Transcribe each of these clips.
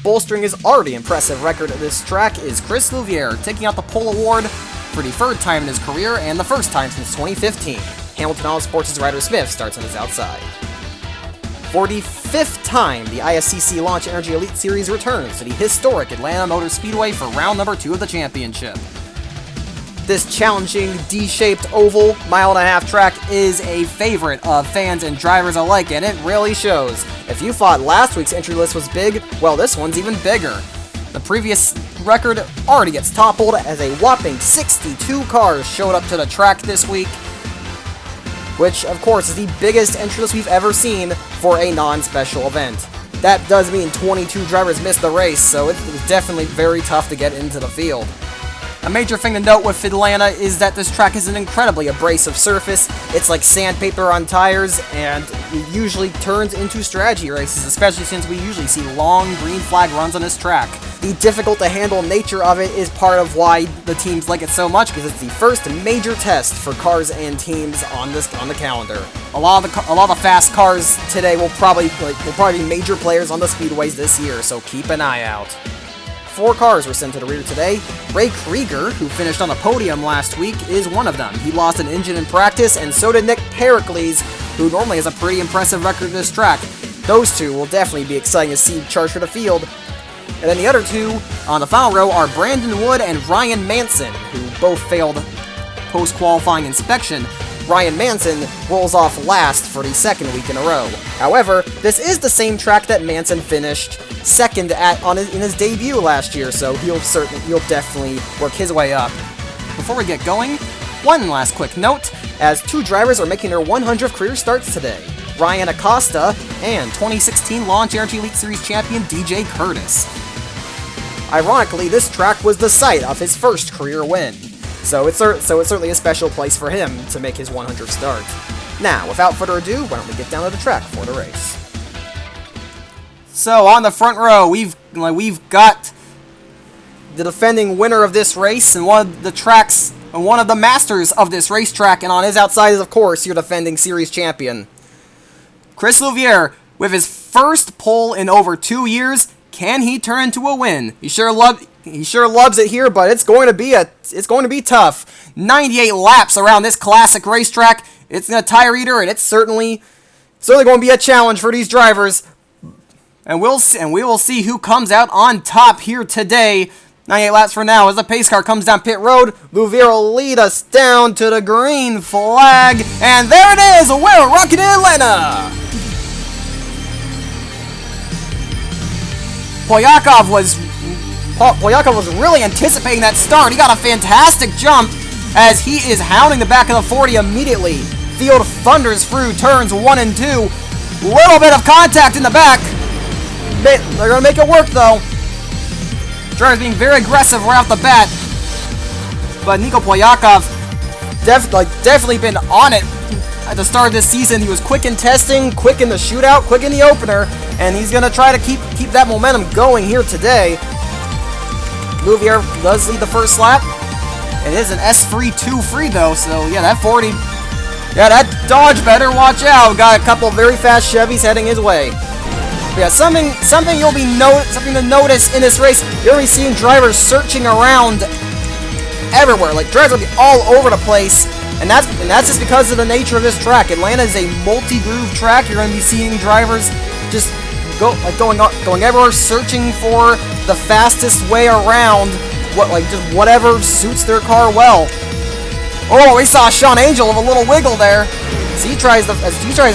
Bolstering his already impressive record at this track is Chris Louviere, taking out the pole award for the third time in his career and the first time since 2015. Hamilton Autosports' Ryder Smith starts on his outside. For the fifth time, the ISCC Launch Energy Elite Series returns to the historic Atlanta Motor Speedway for round number 2 of the championship. This challenging, D-shaped oval, mile-and-a-half track is a favorite of fans and drivers alike, and it really shows. If you thought last week's entry list was big, well, this one's even bigger. The previous record already gets toppled as a whopping 62 cars showed up to the track this week, which, of course, is the biggest entry list we've ever seen for a non-special event. That does mean 22 drivers missed the race, so it was definitely very tough to get into the field. A major thing to note with Atlanta is that this track is an incredibly abrasive surface. It's like sandpaper on tires, and it usually turns into strategy races, especially since we usually see long green flag runs on this track. The difficult-to-handle nature of it is part of why the teams like it so much, because it's the first major test for cars and teams on the calendar. A lot of the fast cars today will probably be major players on the speedways this year, so keep an eye out. 4 cars were sent to the rear today. Ray Krieger, who finished on the podium last week, is one of them. He lost an engine in practice, and so did Nick Pericles, who normally has a pretty impressive record at this track. Those two will definitely be exciting to see charge for the field. And then the other two on the final row are Brandon Wood and Ryan Manson, who both failed post-qualifying inspection. Ryan Manson rolls off last for the second week in a row. However, this is the same track that Manson finished second in his debut last year, so he'll definitely work his way up. Before we get going, one last quick note, as 2 drivers are making their 100th career starts today. Ryan Acosta and 2016 Launch Energy Elite Series champion DJ Curtis. Ironically, this track was the site of his first career win, so it's certainly a special place for him to make his 100th start. Now, without further ado, why don't we get down to the track for the race. So, on the front row, we've got the defending winner of this race and one of the masters of this racetrack, and on his outside is, of course, your defending series champion, Chris Louviere. With his first pole in over 2 years, can he turn into a win? He sure loves it here, but it's going to be tough. 98 laps around this classic racetrack. It's a tire eater, and it's certainly going to be a challenge for these drivers. And we will see who comes out on top here today. 98 laps for now as the pace car comes down pit road. Louviere will lead us down to the green flag. And there it is! We're rocking in Atlanta! Polyakov was really anticipating that start. He got a fantastic jump as he is hounding the back of the 40 immediately. Field thunders through turns 1 and 2. Little bit of contact in the back. They're going to make it work, though. Drivers being very aggressive right off the bat. But Niko Polyakov definitely been on it at the start of this season. He was quick in testing, quick in the shootout, quick in the opener, and he's going to try to keep that momentum going here today. Louviere does lead the first lap. It is an S3-2 though, so yeah, that 40. Yeah, that Dodge better watch out. Got a couple very fast Chevys heading his way. Yeah, something to notice in this race. You're already seeing drivers searching around everywhere. Like, drivers will be all over the place, and that's just because of the nature of this track. Atlanta is a multi-groove track. You're going to be seeing drivers just going everywhere, searching for the fastest way around. Just whatever suits their car well. Oh, we saw Sean Angel with a little wiggle there. As he tries to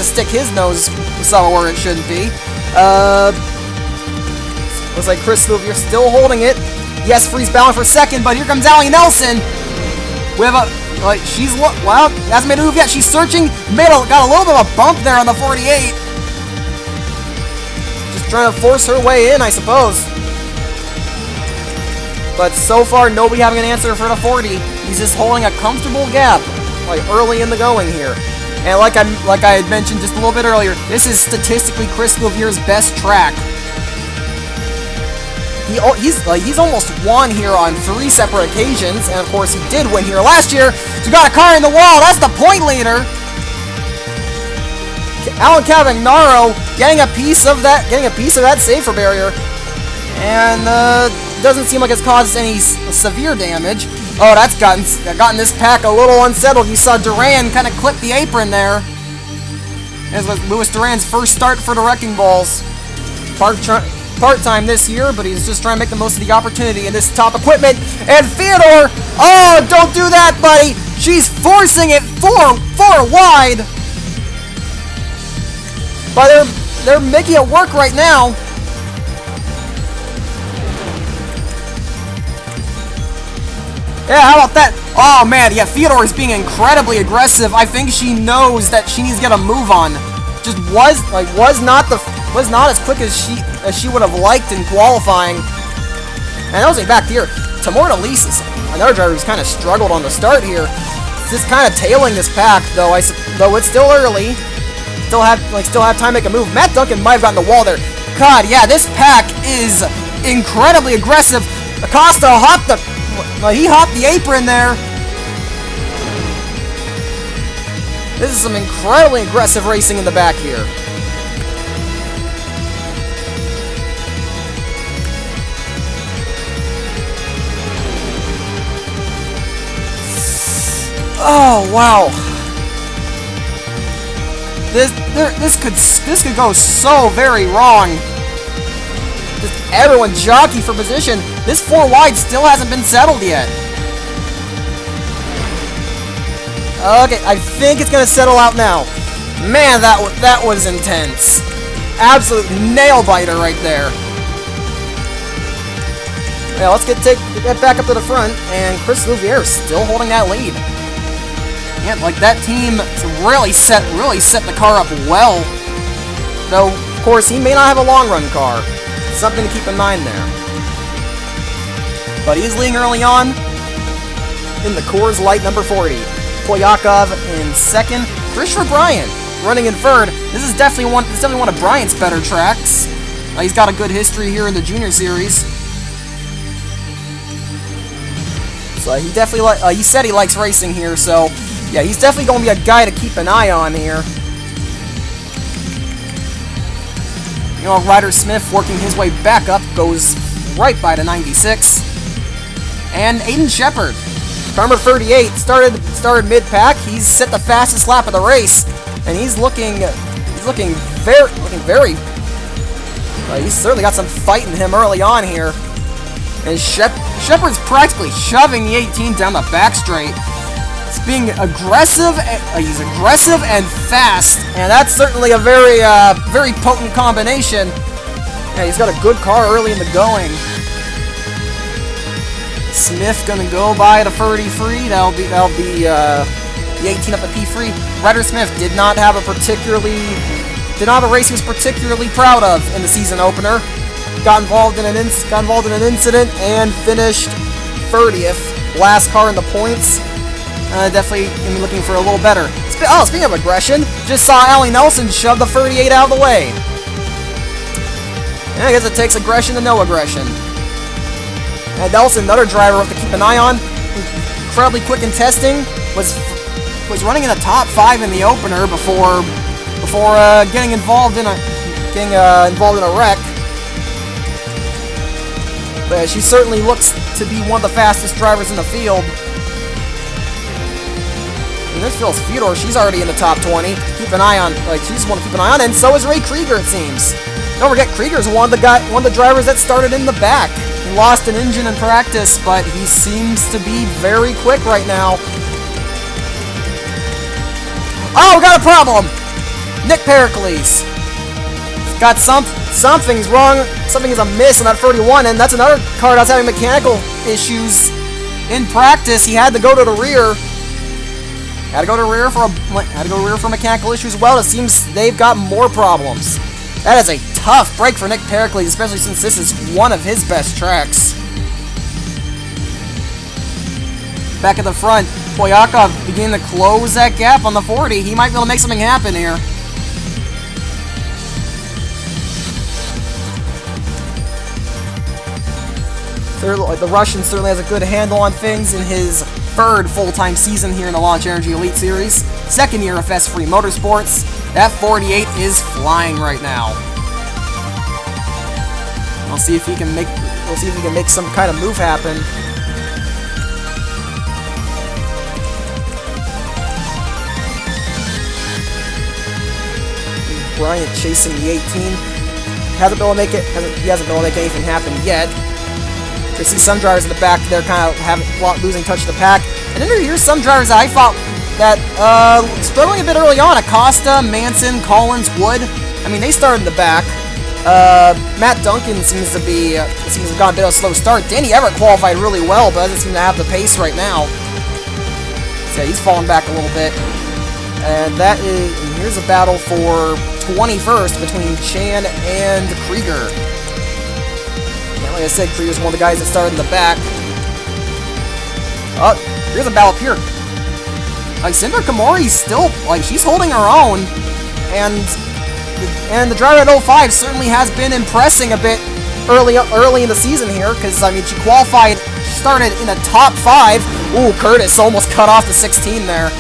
stick his nose somewhere where it shouldn't be. Looks like Chris Louviere still holding it. Yes, Freeze bound for second, but here comes Allie Nelson. We have wow, hasn't made a move yet. She's searching. Got a little bit of a bump there on the 48. Just trying to force her way in, I suppose. But so far, nobody having an answer for the 40. He's just holding a comfortable gap, early in the going here. And like I had mentioned just a little bit earlier, this is statistically Chris Louviere's best track. He's almost won here on 3 separate occasions, and of course he did win here last year. So got a car in the wall. That's the point leader. Alan Cavagnaro getting a piece of that safer barrier. And doesn't seem like it's caused any severe damage. Oh, that's gotten this pack a little unsettled. You saw Duran kind of clip the apron there. As was Louis Duran's first start for the Wrecking Balls. Part-time this year, but he's just trying to make the most of the opportunity in this top equipment. And Theodore! Oh, don't do that, buddy! She's forcing it far wide! But they're making it work right now. Yeah, how about that? Oh man, yeah, Theodore is being incredibly aggressive. I think she knows that she needs to get a move on. Just was not as quick as she would have liked in qualifying. And that was back here. Tamora Elise is another driver who's kind of struggled on the start here. Just kind of tailing this pack, though it's still early. Still have time to make a move. Matt Duncan might have gotten the wall there. God, yeah, this pack is incredibly aggressive. Acosta hopped the apron there. This is some incredibly aggressive racing in the back here. Oh wow! This could go so very wrong. Just everyone jockeying for position. This 4 wide still hasn't been settled yet. Okay, I think it's gonna settle out now. Man, that was intense. Absolute nail biter right there. Yeah, let's get back up to the front, and Chris Louvier is still holding that lead. Yeah, like that team really set the car up well. Though, of course, he may not have a long run car. Something to keep in mind there. But he's leading early on in the Coors Light number 40. Polyakov in second. Christopher Bryant running in third. This is definitely one of Bryant's better tracks. He's got a good history here in the Junior Series. So he definitely he said he likes racing here, so yeah, he's definitely going to be a guy to keep an eye on here. You know, Ryder Smith working his way back up goes right by the 96. And Aiden Shepard, number 38, started mid-pack. He's set the fastest lap of the race, and he's looking very. He's certainly got some fight in him early on here. And Shepard's practically shoving the 18 down the back straight. He's being aggressive. He's aggressive and fast, and that's certainly a very potent combination. Yeah, he's got a good car early in the going. Smith gonna go by the 30 free. That'll be the 18 up the P free. Ryder Smith did not have a race he was particularly proud of in the season opener. Got involved in an incident and finished 30th. Last car in the points. Definitely gonna be looking for a little better. Speaking of aggression, just saw Allie Nelson shove the 38 out of the way. And I guess it takes aggression to no aggression. And Nelson, another driver to keep an eye on, incredibly quick in testing, was running in the top 5 in the opener before getting involved in a wreck. But she certainly looks to be one of the fastest drivers in the field. And this feels Fedor, she's already in the top 20. Keep an eye on, she's one to keep an eye on, and so is Ray Krieger, it seems. Don't forget, Krieger's one of the drivers that started in the back. He lost an engine in practice, but he seems to be very quick right now. Oh, got a problem! Nick Pericles. Got something's wrong. Something is amiss on that 31, and that's another car that's having mechanical issues. In practice, he had to go to the rear. Had to go to the rear for mechanical issues as well. It seems they've got more problems. That is a tough break for Nick Pericles, especially since this is one of his best tracks. Back at the front, Polyakov beginning to close that gap on the 40. He might be able to make something happen here. The Russian certainly has a good handle on things in his third full-time season here in the Launch Energy Elite Series. Second year of S3 Motorsports. That 48 is flying right now. We'll see if he can make some kind of move happen. Bryant chasing the 18. Hasn't been able to make it. He hasn't been able to make anything happen yet. You see some drivers in the back there kind of losing touch of the pack. And then here's some drivers that I thought that struggling a bit early on. Acosta, Manson, Collins, Wood. I mean, they started in the back. Matt Duncan seems to have gotten a bit of a slow start. Danny Everett qualified really well, but doesn't seem to have the pace right now. So yeah, he's falling back a little bit. And here's a battle for 21st between Chan and Krieger. Yeah, like I said, Krieger's one of the guys that started in the back. Oh, here's a battle up here. Like, Cinder Komori's still, like, she's holding her own. And the driver at 05 certainly has been impressing a bit early in the season here, because, I mean, she started in the top 5. Ooh, Curtis almost cut off the 16 there.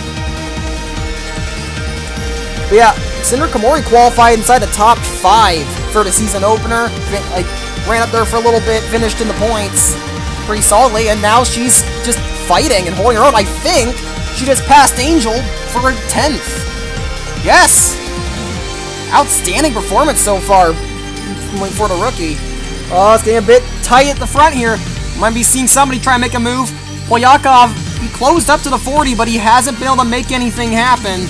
But yeah, Cinder Komori qualified inside the top 5 for the season opener. Like, ran up there for a little bit, finished in the points pretty solidly, and now she's just fighting and holding her own. I think she just passed Angel for 10th. Yes! Outstanding performance so far for the rookie. Oh, it's getting a bit tight at the front here. Might be seeing somebody try and make a move. Polyakov, he closed up to the 40, but he hasn't been able to make anything happen.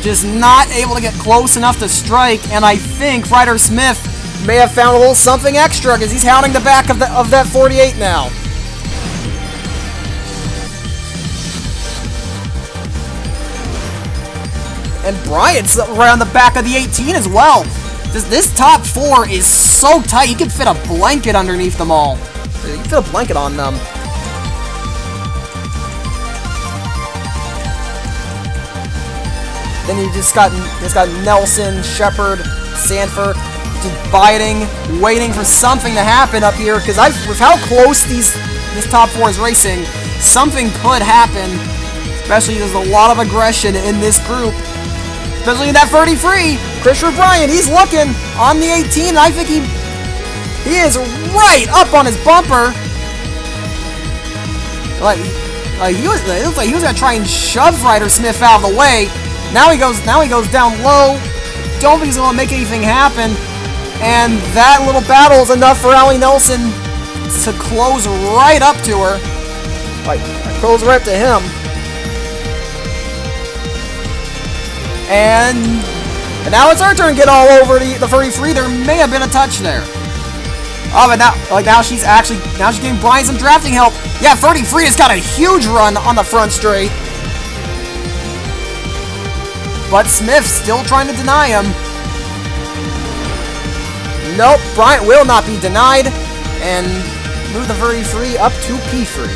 Just not able to get close enough to strike, and I think Ryder Smith may have found a little something extra, because he's hounding the back of that 48 now. And Bryant's right on the back of the 18 as well. This top 4 is so tight, you can fit a blanket underneath them all. You can fit a blanket on them. Then you just got Nelson, Shepard, Sanford, just biding, waiting for something to happen up here. Because with how close this top 4 is racing, something could happen. Especially there's a lot of aggression in this group. Especially in that 33, Christopher Bryant, he's looking on the 18. And I think he is right up on his bumper. It looks like he was gonna try and shove Ryder Smith out of the way. Now he goes down low. Don't think he's gonna make anything happen. And that little battle is enough for Allie Nelson to close right up to her. Close right up to him. And now it's her turn to get all over the 33. There may have been a touch there. Oh, but now she's getting Brian some drafting help. Yeah, 33 has got a huge run on the front straight. But Smith's still trying to deny him. Nope, Bryant will not be denied. And move the 33 up to P3.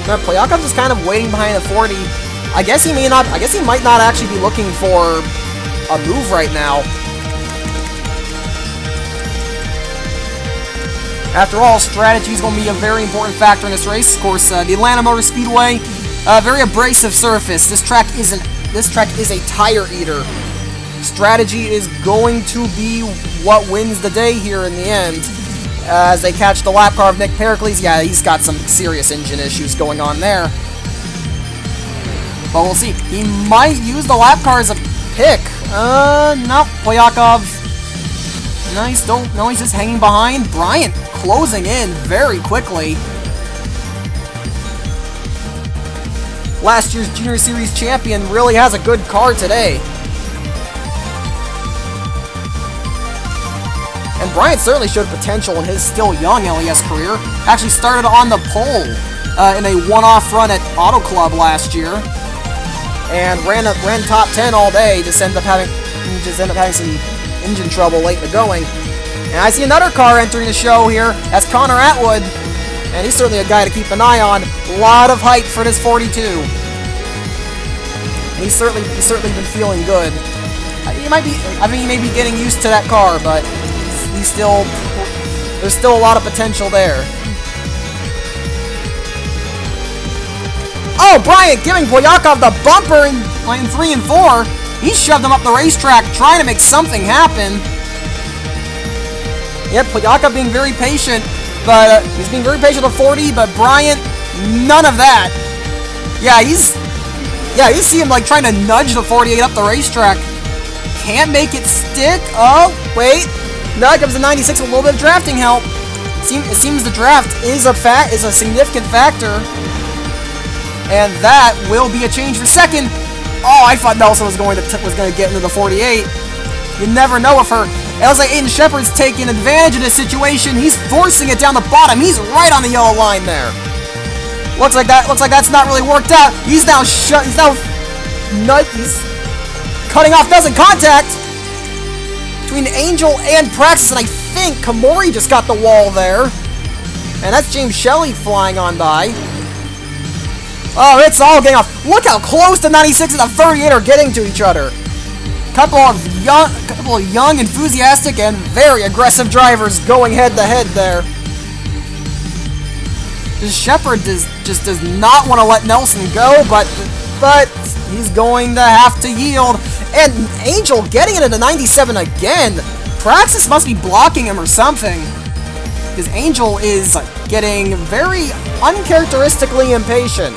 Now, Polyakov's just kind of waiting behind the 40. I guess he might not actually be looking for a move right now. After all, strategy is going to be a very important factor in this race. Of course, the Atlanta Motor Speedway, very abrasive surface. This track is a tire eater. Strategy is going to be what wins the day here in the end. As they catch the lap car of Nick Pericles, yeah, he's got some serious engine issues going on there. But we'll see. He might use the lap car as a pick. No, Polyakov. No, he's just hanging behind. Bryant closing in very quickly. Last year's Junior Series champion really has a good car today. And Bryant certainly showed potential in his still young LES career. Actually started on the pole in a one-off run at Auto Club last year. And ran top 10 all day. Just ended up having some engine trouble late in the going. And I see another car entering the show here. That's Connor Atwood, and he's certainly a guy to keep an eye on. A lot of hype for this 42. And he's certainly been feeling good. I think he may be getting used to that car, but there's still a lot of potential there. Oh, Bryant giving Polyakov the bumper in lane 3 and 4. He shoved him up the racetrack, trying to make something happen. Yep, Playaka being very patient, but he's being very patient at 40, but Bryant, none of that. Yeah, you see him like trying to nudge the 48 up the racetrack. Can't make it stick. Oh, wait. Now it comes to 96 with a little bit of drafting help. It seems the draft is a significant factor. And that will be a change for second. Oh, I thought Nelson was going to get into the 48. You never know if her. It looks like Aiden Shepard's taking advantage of this situation. He's forcing it down the bottom. He's right on the yellow line there. Looks like that's not really worked out. He's cutting off doesn't contact between Angel and Praxis, and I think Kamori just got the wall there. And that's James Shelley flying on by. Oh, it's all getting off. Look how close the 96 and the 38 are getting to each other. Couple of young, enthusiastic, and very aggressive drivers going head-to-head there. Shepard just does not want to let Nelson go, but he's going to have to yield. And Angel getting into the 97 again. Praxis must be blocking him or something, because Angel is getting very uncharacteristically impatient.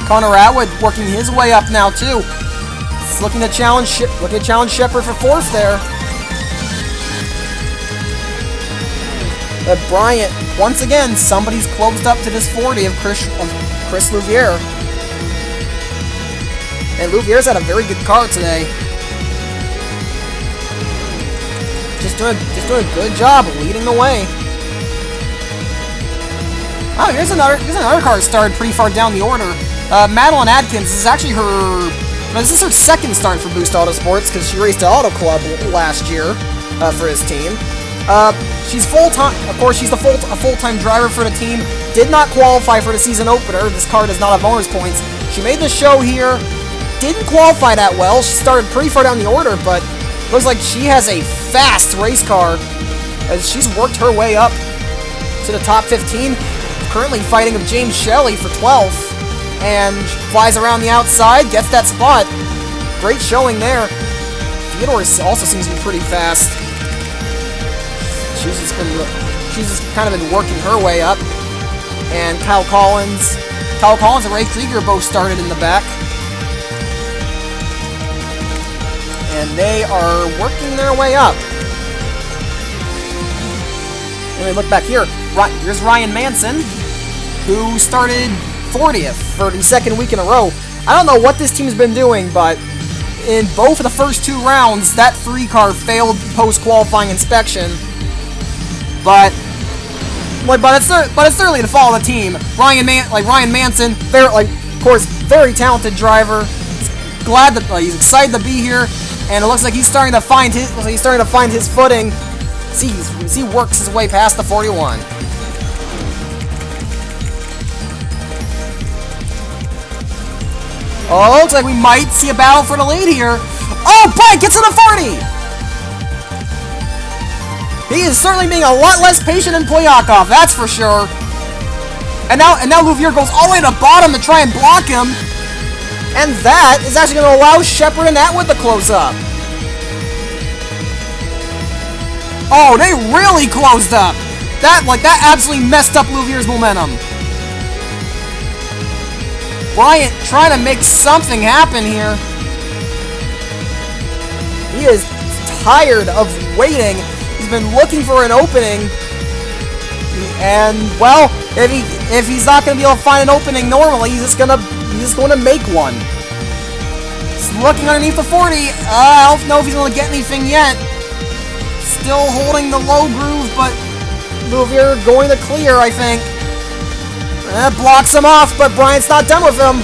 Connor Atwood working his way up now too. He's looking to challenge Shepard for fourth there. But Bryant, once again, somebody's closed up to this 40 of Chris Louvier. And Louvier's had a very good car today. Just doing a good job leading the way. Oh, here's another car that started pretty far down the order. Madeline Adkins, this is actually her second start for Boost Autosports, because she raced at Auto Club last year for his team. She's full-time, of course, she's a full-time driver for the team. Did not qualify for the season opener. This car does not have bonus points. She made the show here. Didn't qualify that well. She started pretty far down the order, but looks like she has a fast race car as she's worked her way up to the top 15. Currently fighting with James Shelley for 12th. And flies around the outside, gets that spot. Great showing there. Theodore also seems to be pretty fast. She's just kind of been working her way up. And Kyle Collins and Ray Krieger both started in the back. And they are working their way up. Let me look back here. Here's Ryan Manson, who started 40th for the second week in a row. I don't know what this team's been doing, but in both of the first two rounds, that 3 car failed post-qualifying inspection. But it's certainly to follow the team. Ryan Manson, of course, very talented driver. He's excited to be here, and it looks like he's starting to find his footing. He works his way past the 41. Oh, looks like we might see a battle for the lead here. Oh, Bryant gets to the 40! He is certainly being a lot less patient than Polyakov, that's for sure. And now Louvier goes all the way to the bottom to try and block him. And that is actually going to allow Shepard and Atwood to close up. Oh, they really closed up. That absolutely messed up Louvier's momentum. Bryant trying to make something happen here. He is tired of waiting. He's been looking for an opening. And, well, if he's not going to be able to find an opening normally, he's just going to make one. He's looking underneath the 40. I don't know if he's going to get anything yet. Still holding the low groove, but Louvier going to clear, I think. That blocks him off, but Bryant's not done with him.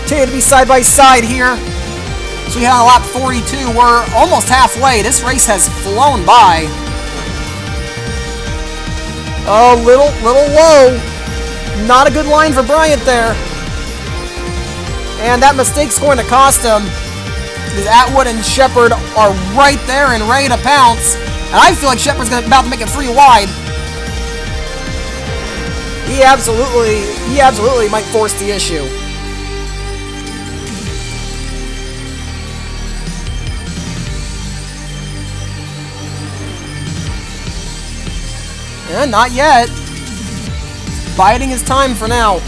Continue to be side by side here. So we have a lap 42. We're almost halfway. This race has flown by. Oh, little low. Not a good line for Bryant there. And that mistake's going to cost him, because Atwood and Shepard are right there and ready to pounce. And I feel like Shepard's about to make it free wide. He absolutely might force the issue. Not yet. Biding his time for now.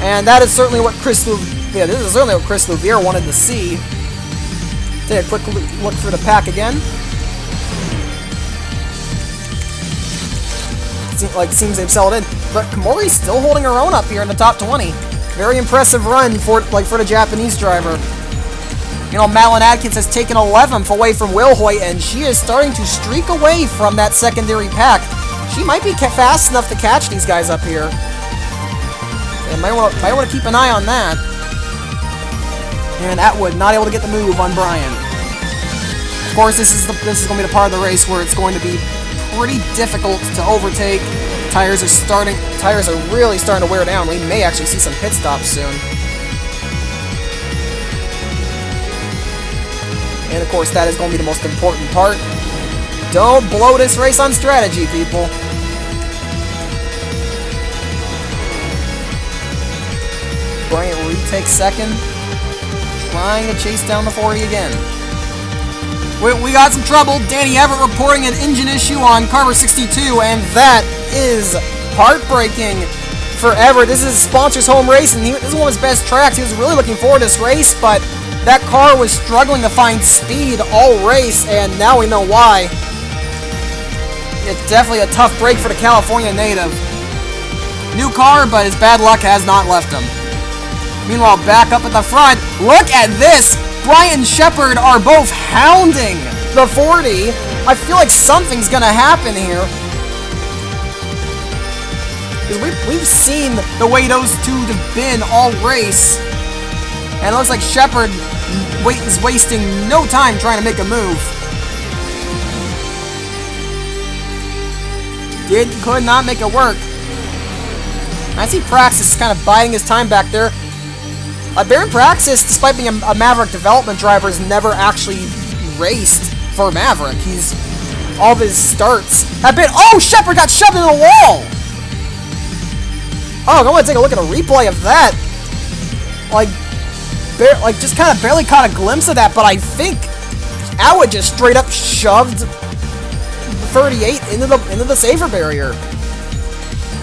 And that is certainly what this is certainly what Chris Louvier wanted to see. Take a quick look through the pack again. Seems they've settled in. But Komori's still holding her own up here in the top 20. Very impressive run for the Japanese driver. You know, Madeline Adkins has taken 11th away from Will Hoyt, and she is starting to streak away from that secondary pack. She might be fast enough to catch these guys up here. And might want to keep an eye on that. And Atwood not able to get the move on Brian. Of course, this is going to be the part of the race where it's going to be pretty difficult to overtake. Tires are really starting to wear down. We may actually see some pit stops soon. And of course, that is going to be the most important part. Don't blow this race on strategy, people. Bryant retakes second. Trying to chase down the 40 again. We got some trouble. Danny Everett reporting an engine issue on Carver 62, and that is heartbreaking for Everett. This is his sponsor's home race, and this is one of his best tracks. He was really looking forward to this race, but that car was struggling to find speed all race, and now we know why. It's definitely a tough break for the California native. New car, but his bad luck has not left him. Meanwhile, back up at the front, look at this! Brian and Shepard are both hounding the 40. I feel like something's gonna happen here. Because we've seen the way those two have been all race. And it looks like Shepard is wasting no time trying to make a move. Could not make it work. I see Praxis kind of biding his time back there. Baron Praxis, despite being a Maverick development driver, has never actually raced for Maverick. All of his starts have been... Oh, Shepard got shoved into the wall! Oh, I want to take a look at a replay of that. Just kind of barely caught a glimpse of that, but I think Atwood just straight up shoved 38 into the safer barrier.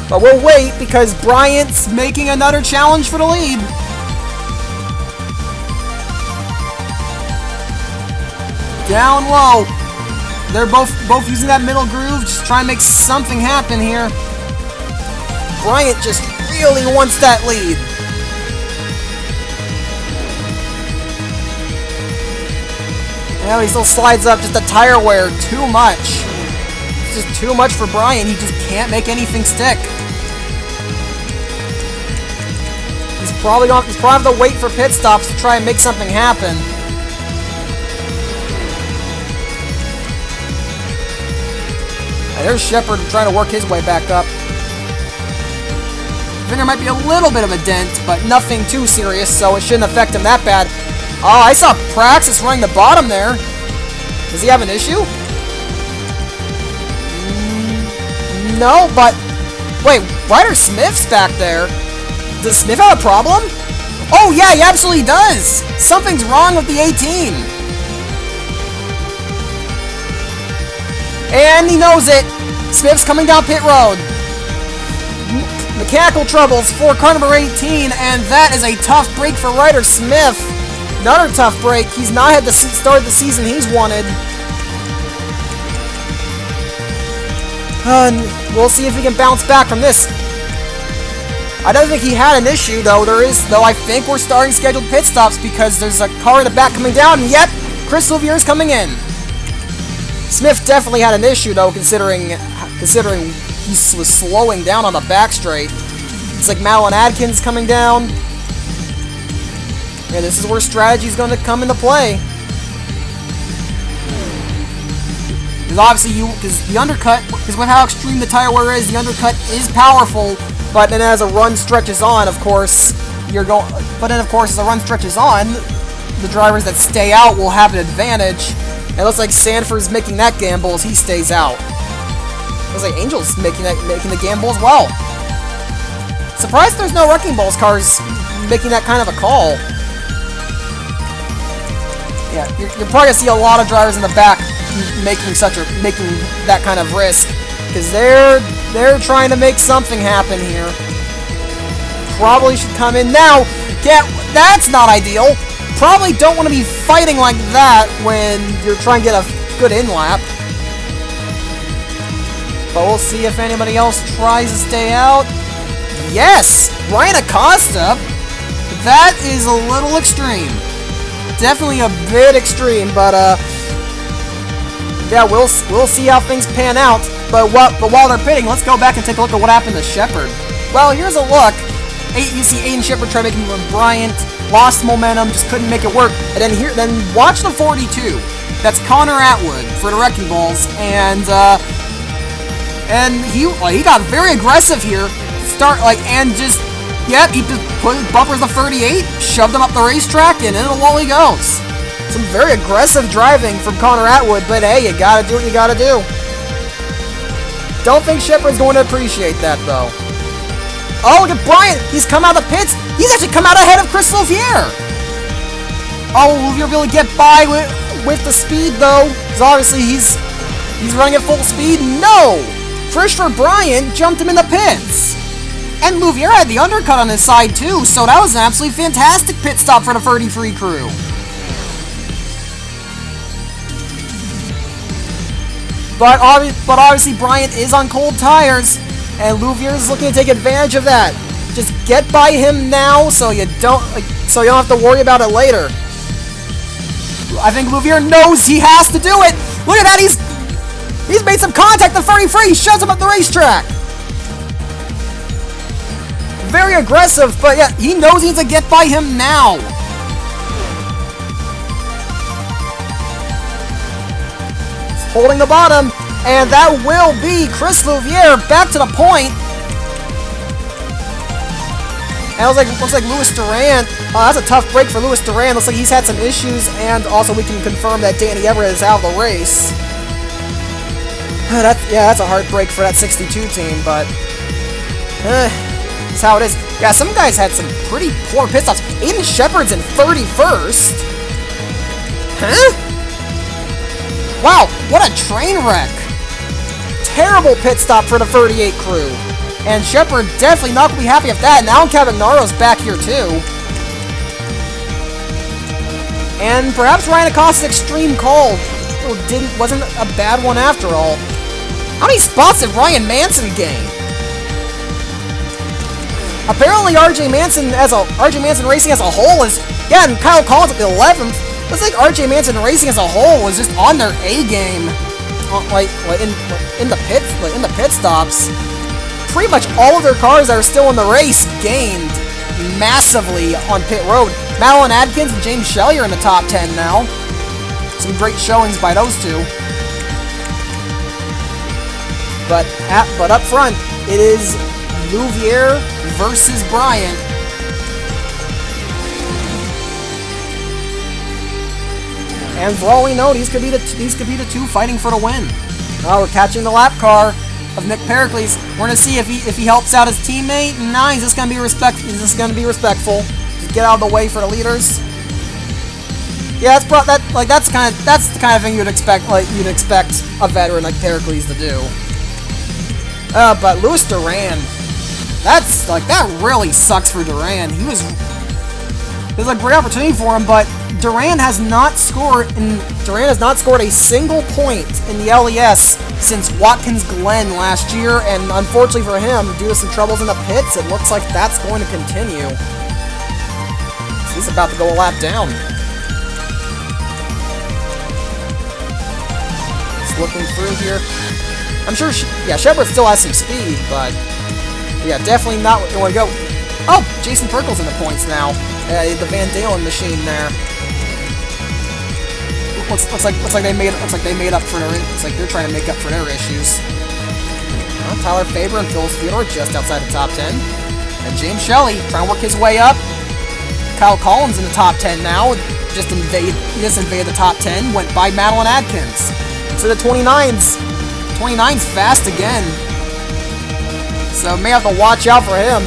But we'll wait because Bryant's making another challenge for the lead. Down low. They're both using that middle groove, just trying to make something happen here. Bryant just really wants that lead. Now he still slides up, just the tire wear, too much. It's just too much for Bryant, he just can't make anything stick. He's probably going to have to wait for pit stops to try and make something happen. And there's Shepard trying to work his way back up. There might be a little bit of a dent, but nothing too serious, so it shouldn't affect him that bad. Oh, I saw Praxis running the bottom there. Does he have an issue? No, but... Wait, Ryder Smith's back there. Does Smith have a problem? Oh, yeah, he absolutely does. Something's wrong with the 18. And he knows it. Smith's coming down pit road. Mechanical troubles for car number 18, and that is a tough break for Ryder Smith. Another tough break. He's not had the start of the season he's wanted. And we'll see if he can bounce back from this. I don't think he had an issue, though. I think we're starting scheduled pit stops because there's a car in the back coming down, and yep, Chris Louvier is coming in. Smith definitely had an issue, though, considering he was slowing down on the back straight. It's like Madeline Adkins coming down. Yeah, this is where strategy is going to come into play. Because obviously, because the undercut, because with how extreme the tire wear is, the undercut is powerful. But then as a run stretches on, of course, as the run stretches on, the drivers that stay out will have an advantage. And it looks like Sanford's making that gamble as he stays out. Looks like Angel's making the gamble as well. Surprised there's no Wrecking Balls cars making that kind of a call. Yeah, you're probably gonna see a lot of drivers in the back making that kind of risk, because they're They're trying to make something happen here. Probably should come in now. That's not ideal. Probably don't want to be fighting like that when you're trying to get a good in-lap. But we'll see if anybody else tries to stay out. Yes! Ryan Acosta! That is a little extreme. Definitely a bit extreme, but yeah, we'll see how things pan out. But while they're pitting, let's go back and take a look at what happened to Shepard. Well, here's a look. You see Aiden Shepard try making with Bryant, lost momentum, just couldn't make it work. And then watch the 42. That's Connor Atwood for the Wrecking Balls, and he got very aggressive here. He just put bumpers the 38, shoved him up the racetrack, and into the wall he goes. Some very aggressive driving from Connor Atwood, but hey, you gotta do what you gotta do. Don't think Shepard's going to appreciate that, though. Oh, look at Bryant! He's come out of the pits! He's actually come out ahead of Chris Louvier! Oh, will Louvier really get by with the speed, though? Because obviously he's running at full speed. No! Christopher Bryant jumped him in the pits! And Louvier had the undercut on his side, too, so that was an absolutely fantastic pit stop for the 33 crew. But obviously Bryant is on cold tires, and Louvier is looking to take advantage of that. Just get by him now, so you don't have to worry about it later. I think Louvier knows he has to do it. Look at that, he's made some contact. The 33 shoves him up the racetrack. Very aggressive, but yeah, he knows he needs to get by him now. Holding the bottom, and that will be Chris Louvier back to the point. And it looks like Louis Durant. That's a tough break for Louis Durant. Looks like he's had some issues, and also we can confirm that Danny Everett is out of the race. That's a hard break for that 62 team, but that's how it is. Yeah, some guys had some pretty poor pit stops. Aiden Shepard's in 31st. Huh? Wow, what a train wreck! Terrible pit stop for the 38 crew. And Shepard definitely not going to be happy with that. Now Cavagnaro's back here too. And perhaps Ryan Acosta's extreme call wasn't a bad one after all. How many spots did Ryan Manson gain? Apparently RJ Manson Racing as a whole is, yeah, and Kyle Collins at the 11th. Looks like RJ Manson Racing as a whole was just on their A game, in the pit stops. Pretty much all of their cars that are still in the race gained massively on pit road. Madeline Adkins and James Shelley are in the top 10 now. Some great showings by those two. But up front, it is Louvier versus Bryant. And for all we know, these could be the two fighting for the win. Now we're catching the lap car of Nick Pericles. We're gonna see if he helps out his teammate. Nah, he's just gonna be respectful. Just get out of the way for the leaders. Yeah, that's the kind of thing you'd expect a veteran like Pericles to do. But Louis Duran, that really sucks for Duran. There's a great opportunity for him, but Duran has not scored a single point in the LES since Watkins Glen last year, and unfortunately for him, due to some troubles in the pits, it looks like that's going to continue. So he's about to go a lap down. Just looking through here. I'm sure, Shepard still has some speed, but yeah, definitely not where you want to go. Oh, Jason Perkle's in the points now. The Van Dalen machine there. Looks like they made up for their. Looks like they're trying to make up for their issues. Well, Tyler Faber and Phil Theodore just outside the top 10, and James Shelley trying to work his way up. Kyle Collins in the top 10 now. Just invaded the top 10. Went by Madeline Adkins. So the 29's fast again. So may have to watch out for him.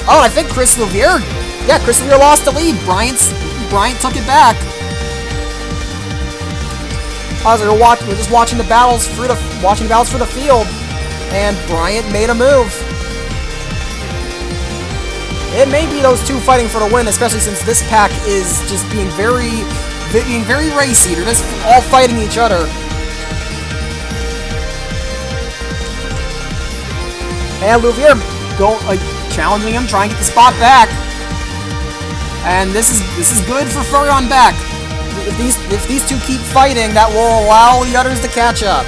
Oh, I think Chris Louvier. Yeah, Chris Louvier lost the lead. Bryant took it back. We're just watching the battles for the field. and Bryant made a move. It may be those two fighting for the win, especially since this pack is just being very racy. They're just all fighting each other. And Louvier challenging him, trying to get the spot back. And this is good for Furrion back. If these two keep fighting, that will allow the others to catch up.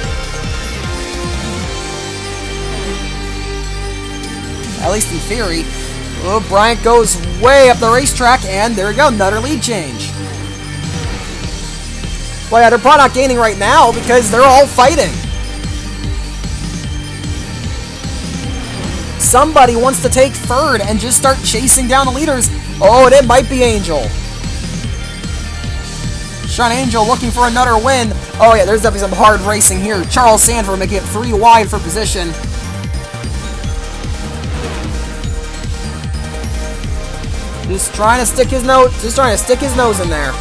At least in theory. Oh, Bryant goes way up the racetrack, and there we go, another lead change. Well, yeah, they're probably not gaining right now because they're all fighting. Somebody wants to take third and just start chasing down the leaders. Oh, and it might be Angel. Sean Angel looking for another win. Oh yeah, there's definitely some hard racing here. Charles Sanford making it 3 wide for position. Just trying to stick his nose in there.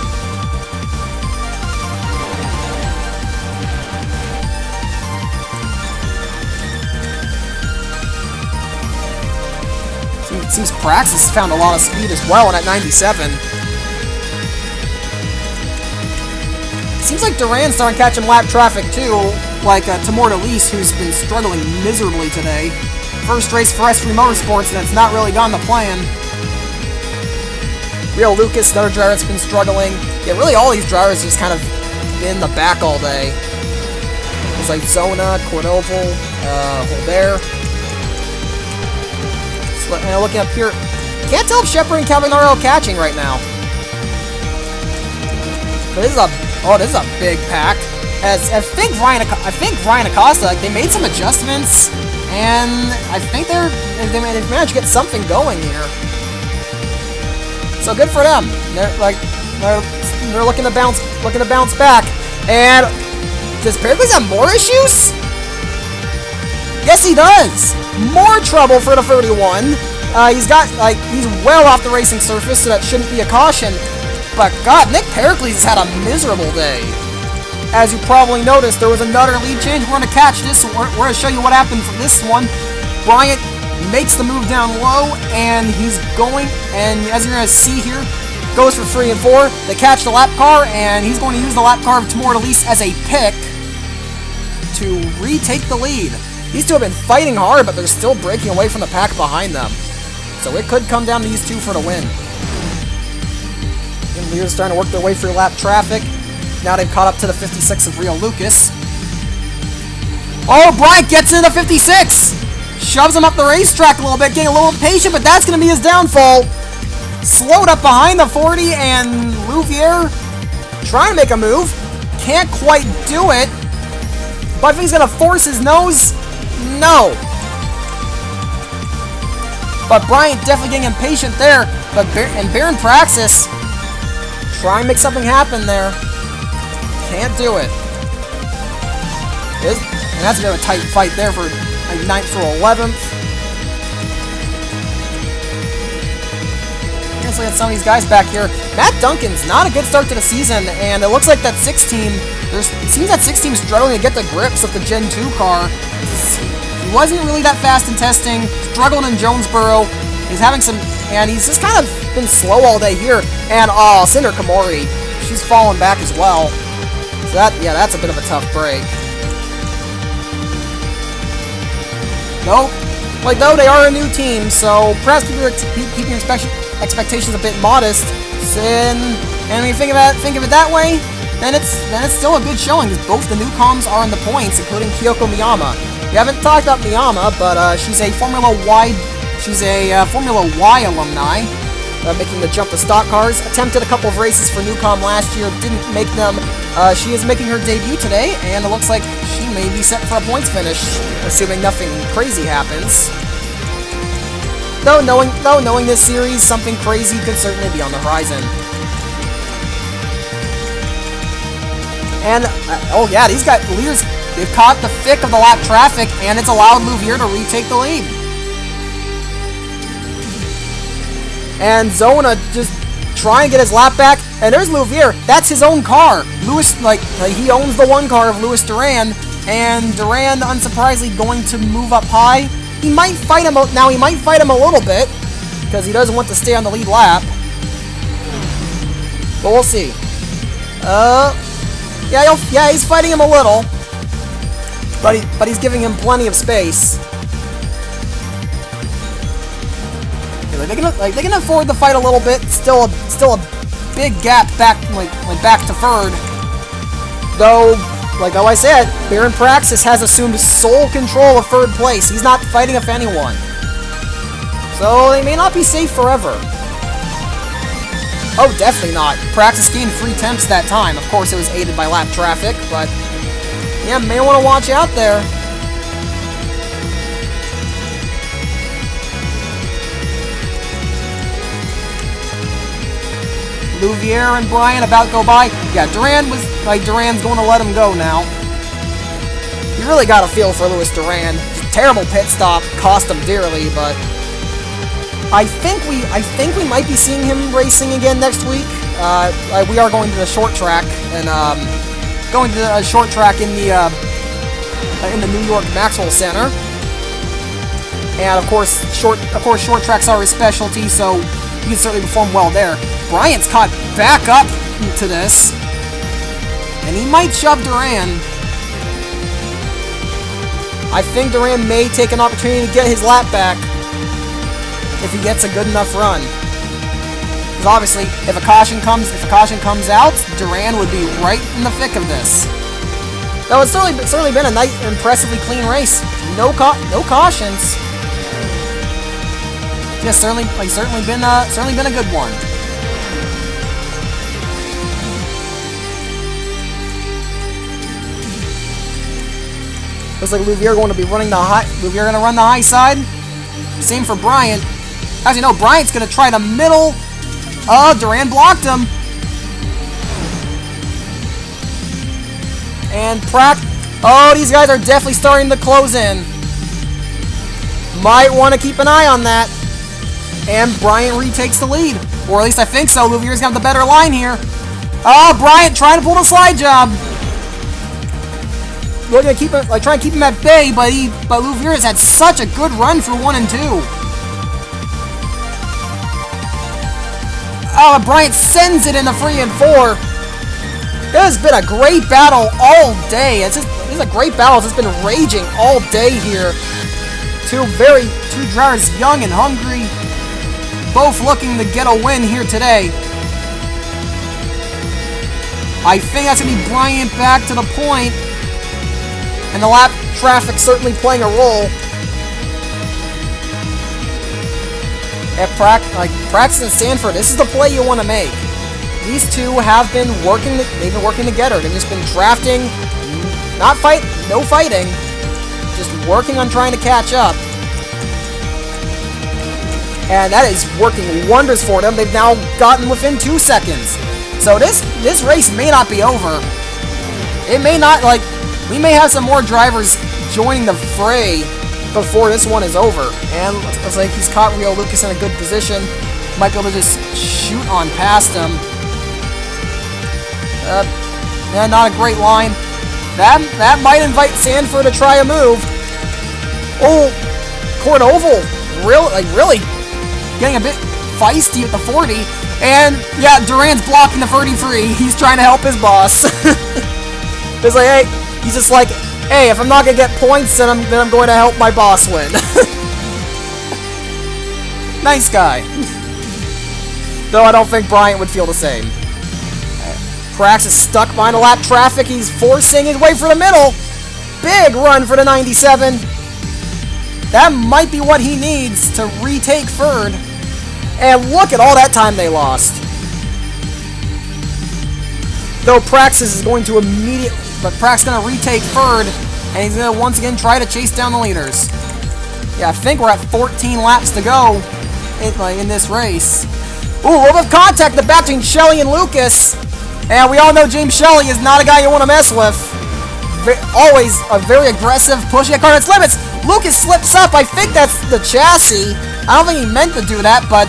It seems Praxis found a lot of speed as well, and at 97. Seems like Duran's starting to catch him lap traffic too, like Timur Delise, who's been struggling miserably today. First race for S3 Motorsports, and it's not really gone to plan. Real Lucas, another driver that's been struggling. Yeah, really all these drivers just kind of in the back all day. It's like Zona, Cordoval, Holbert. And looking up here, can't tell if Shepard and Calvinaro are catching right now. But this is a big pack. As I think Ryan Acosta, like, they made some adjustments, and I think they've managed to get something going here. So good for them. They're looking to bounce back. And does Pericles have more issues? Yes, he does. More trouble for the 31. He's well off the racing surface, so that shouldn't be a caution. But God, Nick Pericles has had a miserable day. As you probably noticed, there was another lead change. We're going to catch this. We're going to show you what happened for this one. Bryant makes the move down low, and he's going, and as you're going to see here, goes for 3 and 4. They catch the lap car, and he's going to use the lap car of Timur Delise as a pick to retake the lead. These two have been fighting hard, but they're still breaking away from the pack behind them. So it could come down to these two for the win. And Lear's starting to work their way through lap traffic. Now they've caught up to the 56 of Real Lucas. Oh, Bryant gets into the 56! Shoves him up the racetrack a little bit, getting a little impatient, but that's going to be his downfall. Slowed up behind the 40, and Louvier trying to make a move. Can't quite do it. But if he's going to force his nose, no. But Bryant definitely getting impatient there. But Baron Praxis trying to make something happen there. Can't do it. And that's a bit of a tight fight there for like 9th through 11th. Let's look at some of these guys back here. Matt Duncan's not a good start to the season, and it looks like that 6 team, it seems that 6 team's struggling to get the grips of the Gen 2 car. He wasn't really that fast in testing, struggled in Jonesboro. He's having some, and he's just kind of been slow all day here. And Cinder Komori, she's fallen back as well. So that's a bit of a tough break. Nope. Like, though, they are a new team, so perhaps keeping your expectations a bit modest. And when you think of it that way, then it's still a good showing, because both the newcoms are in the points, including Kyoko Miyama. We haven't talked about Miyama, but she's a Formula Y alumni, making the jump to stock cars. Attempted a couple of races for Newcom last year, didn't make them. She is making her debut today, and it looks like she may be set for a points finish, assuming nothing crazy happens. Though knowing this series, something crazy could certainly be on the horizon. And oh yeah, these guys, leaders, they've caught the thick of the lap traffic, and it's allowed Louvier to retake the lead. And Zona just trying to get his lap back, and there's Louvier. That's his own car. Lewis, like he owns the one car of Louis Duran, And Duran, unsurprisingly, going to move up high. He might fight him now. He might fight him a little bit because he doesn't want to stay on the lead lap. But we'll see. Yeah, he's fighting him a little, but he's giving him plenty of space. They can afford to fight a little bit. Still a big gap back, back to third. Though, like I said, Baron Praxis has assumed sole control of third place. He's not fighting with anyone, so they may not be safe forever. Oh, definitely not. Praxis gained 3 temps that time. Of course, it was aided by lap traffic, but yeah, may want to watch out there. Louvier and Brian about to go by. Yeah, Duran's going to let him go now. You really got a feel for Louis Duran. Terrible pit stop, cost him dearly, but I think we might be seeing him racing again next week. We are going to the short track and going to a short track in the New York Maxwell Center. And of course short tracks are his specialty, so he can certainly perform well there. Bryant's caught back up to this, and he might shove Duran. I think Duran may take an opportunity to get his lap back if he gets a good enough run. Because obviously, if a caution comes out, Duran would be right in the thick of this. Though it's certainly been a nice, impressively clean race. No cautions. Yeah, certainly been a good one. Looks like Louvier going to be running the high. Louvier going to run the high side. Same for Bryant. Actually, no, Bryant's going to try the middle. Duran blocked him. And these guys are definitely starting to close in. Might want to keep an eye on that. And Bryant retakes the lead. Or at least I think so. Louvier's got the better line here. Bryant trying to pull the slide job. We're gonna keep him, try and keep him at bay, but Louvier has had such a good run for 1 and 2. Bryant sends it into 3 and 4. It has been a great battle all day. This is a great battle. It's been raging all day here. Two drivers, young and hungry, both looking to get a win here today. I think that's gonna be Bryant back to the point. And the lap traffic certainly playing a role. At Praxis and Sanford, this is the play you want to make. These two have been working. They've been working together. They've just been drafting, no fighting, just working on trying to catch up. And that is working wonders for them. They've now gotten within 2 seconds. So this race may not be over. It may not, we may have some more drivers joining the fray before this one is over. And it looks like he's caught Rio Lucas in a good position. Might be able to just shoot on past him. Yeah, not a great line. That might invite Sanford to try a move. Oh, Court Oval, really getting a bit feisty with the 40. And yeah, Duran's blocking the 33. He's trying to help his boss. It's like, hey. He's just like, hey, if I'm not gonna get points, then I'm going to help my boss win. Nice guy. Though I don't think Bryant would feel the same. Praxis stuck behind the lap traffic. He's forcing his way for the middle. Big run for the 97. That might be what he needs to retake third. And look at all that time they lost. Though Praxis is going to But Praxis going to retake third, and he's going to once again try to chase down the leaders. Yeah, I think we're at 14 laps to go in this race. Ooh, a little bit of contact in the back between Shelley and Lucas. And we all know James Shelley is not a guy you want to mess with. Always a very aggressive, pushing a car to its limits. Lucas slips up. I think that's the chassis. I don't think he meant to do that, but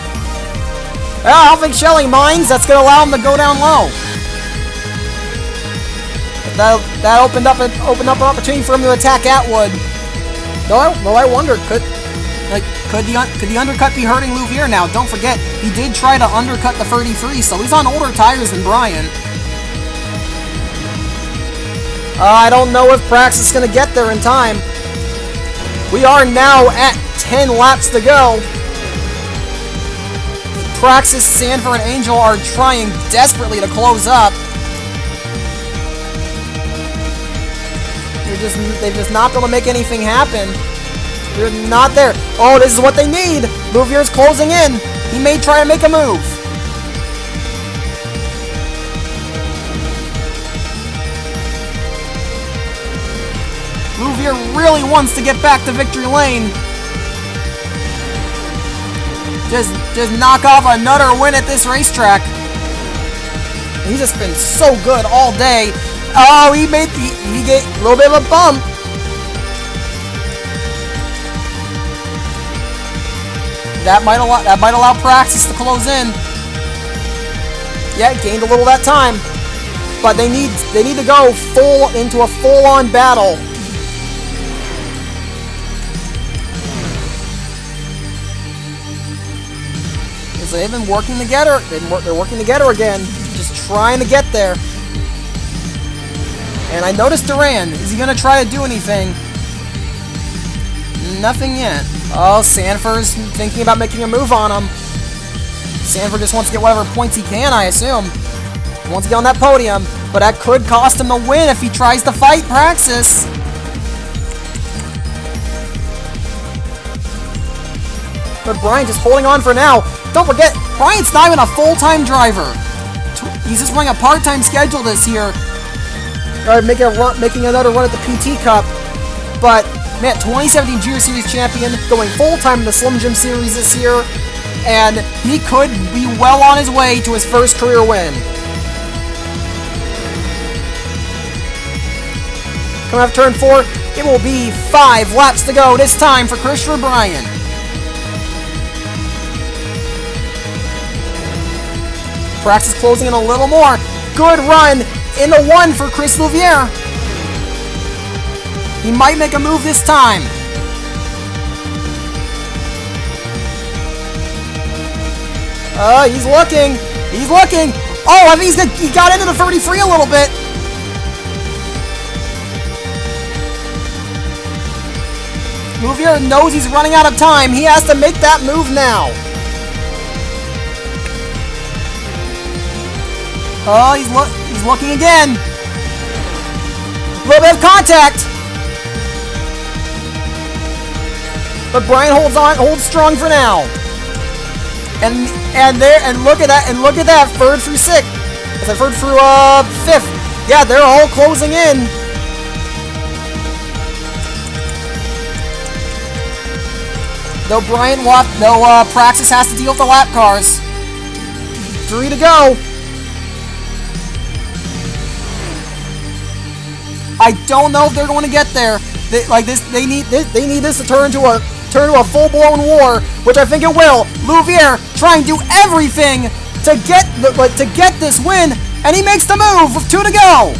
I don't think Shelley minds. That's going to allow him to go down low. that opened up an opportunity for him to attack Atwood. Though I wondered, could the undercut be hurting Louvier now? Don't forget, he did try to undercut the 33, so he's on older tires than Bryant. I don't know if Praxis is going to get there in time. We are now at 10 laps to go. Praxis, Sanford, and Angel are trying desperately to close up. They've just not been able to make anything happen. They're not there. Oh, this is what they need. Louvier's closing in. He may try to make a move. Louvier really wants to get back to victory lane. Just knock off another win at this racetrack. He's just been so good all day. Oh, he get a little bit of a bump. That might allow Praxis to close in. Yeah, gained a little that time, but they need to go into a full-on battle. So they've been working together. They're working together again, just trying to get there. And I noticed Duran. Is he going to try to do anything? Nothing yet. Oh, Sanford's thinking about making a move on him. Sanford just wants to get whatever points he can, I assume. He wants to get on that podium, but that could cost him the win if he tries to fight Praxis. But Bryant just holding on for now. Don't forget, Bryant's not even a full-time driver. He's just running a part-time schedule this year. Making another run at the PT Cup. But, man, 2017 Junior Series champion, going full-time in the Slim Jim Series this year. And he could be well on his way to his first career win. Coming off turn 4, it will be 5 laps to go this time for Christopher Bryant. Praxis closing in a little more. Good run in the 1 for Chris Louvier. He might make a move this time. He's looking. He's looking. Oh, I think he got into the 33 a little bit. Louvier knows he's running out of time. He has to make that move now. Oh, he's looking again. A little bit of contact. But Brian holds strong for now. And look at that, third through 6th. That's a third through 5th. Yeah, they're all closing in. Though Praxis has to deal with the lap cars. 3 to go. I don't know if they're going to get there. They need this to turn to a full-blown war, which I think it will. Louvier trying to do everything to get this win, and he makes the move with 2 to go.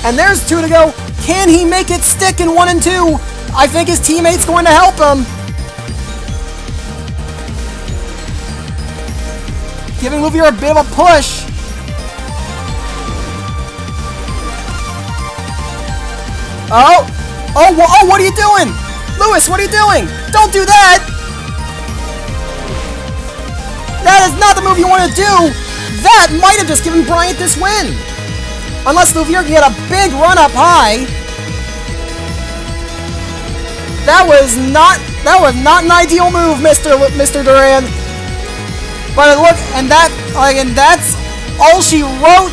And there's 2 to go. Can he make it stick in 1 and 2? I think his teammate's going to help him. Giving Louvier a bit of a push. Oh, what are you doing? Lewis, what are you doing? Don't do that! That is not the move you want to do! That might have just given Bryant this win! Unless Louvier can get a big run up high. That was not an ideal move, Mr. Duran. But look, and that's all she wrote.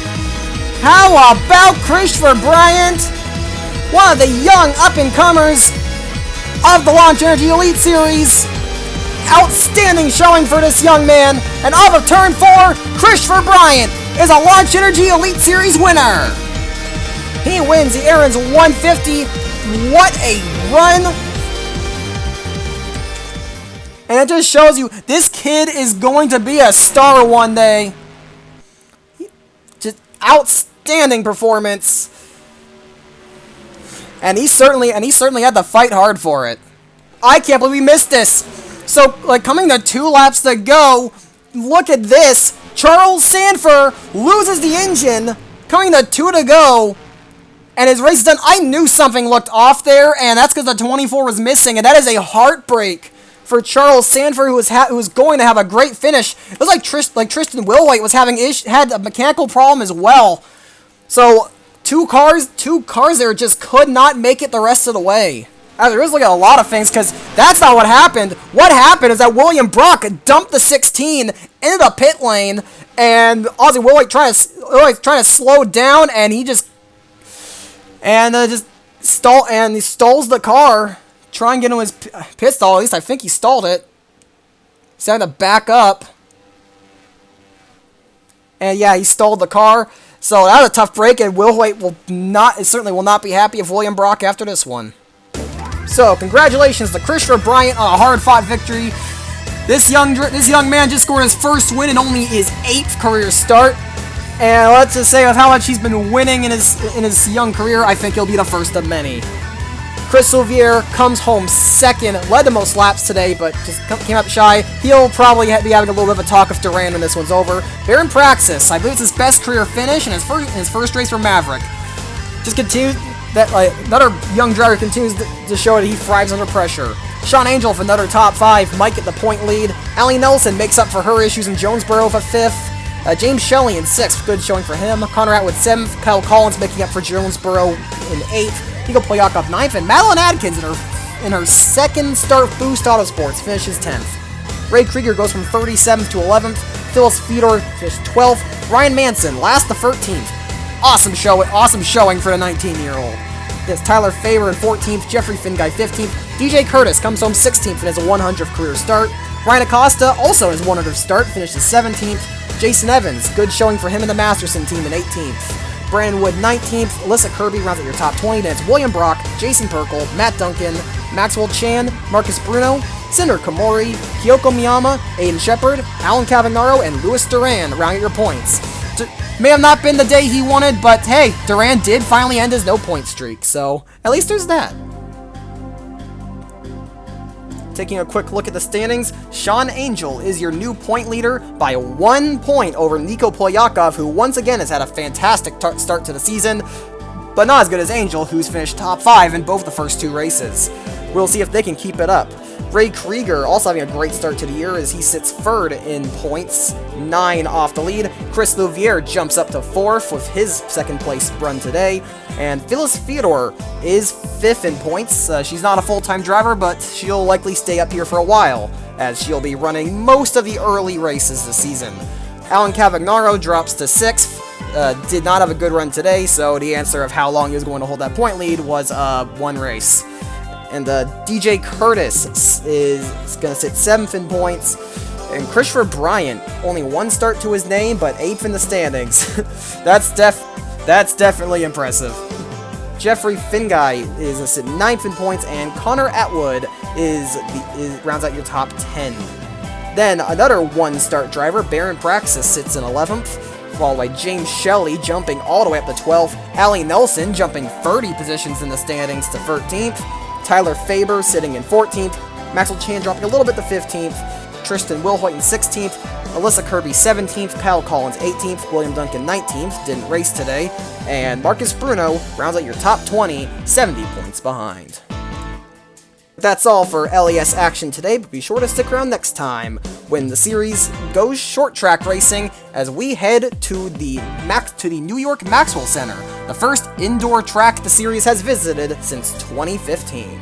How about Christopher Bryant? One of the young up-and-comers of the Launch Energy Elite Series. Outstanding showing for this young man. And off of turn 4, Christopher Bryant is a Launch Energy Elite Series winner. He wins the Aaron's 150. What a run. And it just shows you, this kid is going to be a star one day. outstanding performance. And he certainly had to fight hard for it. I can't believe we missed this. So, like, coming to 2 laps to go, look at this. Charles Sanford loses the engine, coming to 2 to go, and his race is done. I knew something looked off there, and that's because the 24 was missing, and that is a heartbreak for Charles Sanford, who was going to have a great finish. It was like Tristan Wilwhite was had a mechanical problem as well. So two cars there just could not make it the rest of the way. There is like a lot of things, because that's not what happened. What happened is that William Brock dumped the 16 into the pit lane, and Ozzy Wilwhite trying to slow down, and he just stalls the car. Try and get him his pit stall. At least I think he stalled it. He's having to back up. And yeah, he stalled the car. So that was a tough break, and Wilwhite certainly will not be happy of William Brock after this one. So congratulations to Christopher Bryant on a hard-fought victory. This young man just scored his first win in only his 8th career start. And let's just say with how much he's been winning in his young career, I think he'll be the first of many. Chris Louviere comes home second, led the most laps today, but just came up shy. He'll probably be having a little bit of a talk with Duran when this one's over. Baron Praxis, I believe it's his best career finish and his first race for Maverick. Just continues that another young driver continues to show that he thrives under pressure. Sean Angel for another top 5, Mike at the point lead. Allie Nelson makes up for her issues in Jonesboro for 5th. James Shelley in 6th, good showing for him. Connor Atwood 7th. Kyle Collins making up for Jonesboro in 8th. Hugo Poyakov 9th, and Madeline Adkins in her second start Boost Autosports finishes 10th. Ray Krieger goes from 37th to 11th. Phyllis Fedor finished 12th. Ryan Manson last to 13th. Awesome showing for the 19-year-old. It's Tyler Faber in 14th, Jeffrey Finguy 15th. DJ Curtis comes home 16th and has a 100th career start. Ryan Acosta also his 100th start, finishes 17th. Jason Evans, good showing for him and the Masterson team in 18th. Brandon Wood 19th, Alyssa Kirby rounds out your top 20, then it's William Brock, Jason Perkle, Matt Duncan, Maxwell Chan, Marcus Bruno, Cinder Komori, Kyoko Miyama, Aiden Shepard, Alan Cavagnaro, and Louis Duran round out your points. May have not been the day he wanted, but hey, Duran did finally end his no-point streak, so at least there's that. Taking a quick look at the standings, Sean Angel is your new point leader by 1 point over Nico Polyakov, who once again has had a fantastic start to the season, but not as good as Angel, who's finished top 5 in both the first 2 races. We'll see if they can keep it up. Ray Krieger also having a great start to the year as he sits 3rd in points, 9 off the lead. Chris Louviere jumps up to 4th with his second place run today. And Phyllis Fedor is 5th in points. She's not a full-time driver, but she'll likely stay up here for a while, as she'll be running most of the early races this season. Alan Cavagnaro drops to 6th. Did not have a good run today, so the answer of how long he was going to hold that point lead was 1 race. And DJ Curtis is going to sit 7th in points. And Christopher Bryant, only 1 start to his name, but 8th in the standings. That's definitely impressive. Jeffrey Finguy is going to sit 9th in points, and Connor Atwood rounds out your top 10. Then another 1-start driver, Baron Praxis, sits in 11th, followed by James Shelley jumping all the way up to 12th. Allie Nelson jumping 30 positions in the standings to 13th. Tyler Faber sitting in 14th, Maxwell Chan dropping a little bit to 15th, Tristan Wilhoit in 16th, Alyssa Kirby 17th, Kyle Collins 18th, William Duncan 19th, didn't race today, and Marcus Bruno rounds out your top 20, 70 points behind. That's all for LES action today, but be sure to stick around next time when the series goes short track racing as we head to the New York Maxwell Center, the first indoor track the series has visited since 2015.